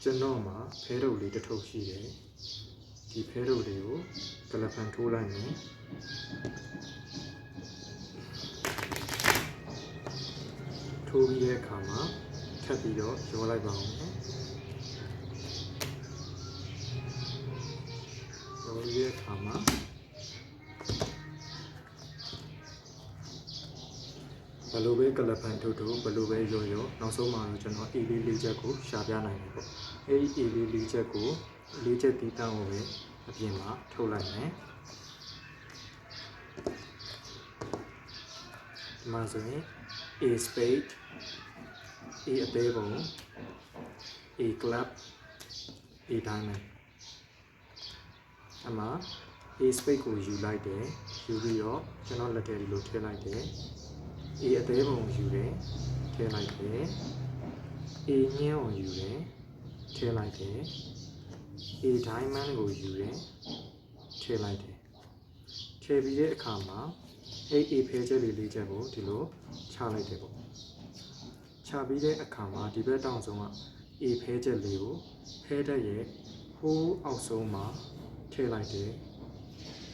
ကျွန်တော်မှာဖဲတုပ်လေးတစ်ထုပ်ရှိတယ်ဒီဖဲတုပ်လေးကိုကလပန်ထိုးလိုက်မယ်ထိုးပြီးတဲ့အခါမှာထပ်ပြီးတော့ရောလိုက်ပါဦးမယ်ရောပြီးတဲ့အခါမှာဘယ်လိုပဲကလပန်ထိုးထိုးဘယ်လိုပဲရောရောနောက်ဆုံးမှာတော့ကျွန်တော်အေးလေးလေးချက်ကိုရှာပြနိုင်တယ်ပေါ့အဲဒီအေးလေးလေးချက်ကိုလေးချက်တီးတန်းကိုပဲအပြင်မှာထုတ်လိုက်မယ်ဒီမှာဆိုရင် A spade A အသေးပုံ A club A diamond အမှာ A spade ကိုယူလိုက်တယ်ယူပြီးတော့ကျွန်တော်လက်ထဲဒီလိုထည့်လိုက်တယ်A အသေးပုံယူတယ်ထည့်လိုက်တယ် A ညင်းကိုယူတယ်ထည့်လိုက်တယ် A diamond ကိုယူတယ်ထည့်လိုက်တယ်ထည့်ပြီးတဲ့အခါမှာA ဖဲချက်လေးချက်ကိုဒီလိုချလိုက်တယ်ပေါ့ချပြီးတဲ့အခါမှာဒီဘက်တောင်ဆုံးက A ဖဲချက်လေးကိုဖဲတက်ရဲ့ဟိုးအောက်ဆုံးမှာထည့်လိုက်တယ်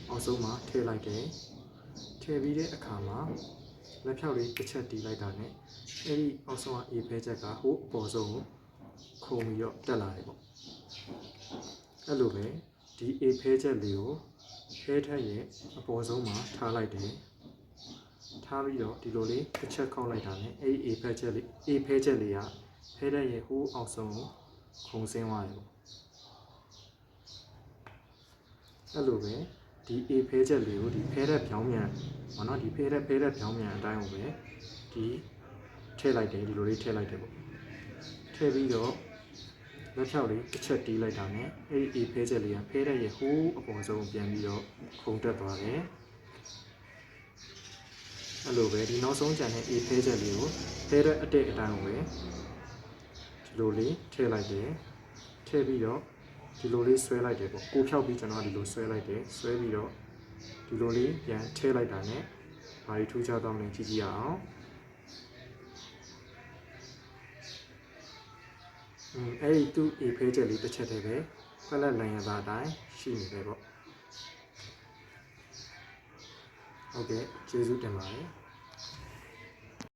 အောက်ဆုံးမှာထည့်လိုက်တယ်ထည့်ပြီးတဲ့အခါမှာလက်ဖြောက်လေးတစ်ချက်တီးလိုက်တာနဲ့အဲ့ဒီအောက်ဆုံးက A ဖဲချက်ကဟိုးအပေါ်ဆုံးကိုခုံပြီးတော့တက်လာတယ်ပေါ့အဲ့လိုပဲဒီ A ဖဲချက်လေးကိုဖဲထက်ရဲ့အပေါ်ဆုံးမှာထားလိုက်တယ်ထားပြီးတော့ဒီလိုလေးတစ်ချက်ခောက်လိုက်တာနဲ့အဲ့ဒီ A ဖဲချက်လေးကဖဲထက်ရဲ့ဟိုးအောက်ဆုံးကိုခုံဆင်းသွားတယ်ပေါ့အဲ့လိုပဲဒီ A ဖဲချက်လေးကိုဒီဖဲတဲ့ပြောင်းမြန်ဟောနော်ဒီဖဲတဲ့ပြောင်းမြန်အတိုင်းကိုပဲဒီထည့်လိုက်တယ်ဒီလိုလေးထည့်လိုက်တယ်ပေါ့ထည့်ပြီးတော့လက်ဖြောက်လေးတစ်ချက်တီးလိုက်တာနဲ့အဲ့ဒီ A ဖဲချက်လေးကဖဲတဲ့ရဲ့ဟိုးအပေါ်ဆုံးပြန်ပြီးတော့ခုံတက်သွားတယ်အဲ့လိုပဲဒီနောက်ဆုံးကျန်တဲ့ A ဖဲချက်လေးကိုဖဲတဲ့အတက်အတိုင်းကိုပဲဒီလိုလေးထည့်လိုက်တယ်ထည့်ပြီးတော့ဒီလိုလေးဆွဲလိုက်တယ်ပေါ့ကိုဖြောက်ပြီးကျွန်တော်ဒီလိုဆွဲလိုက်တယ်ဆွဲပြီးတော့ဒီလိုလေးပြန်ထည့်လိုက်တာနဲ့ဘာတွေထူးခြားသွားမလဲကြည့်ကြည့်ရအောင်အဲ့ဒီသူ့ A ဖဲချက်လေးတစ်ချက်တည်းပဲဖက်လက်လန်ရတာအတိုင်းရှိနေတယ်ပေါ့ဟုတ်ကဲ့ကျေးဇူးတင်ပါတယ်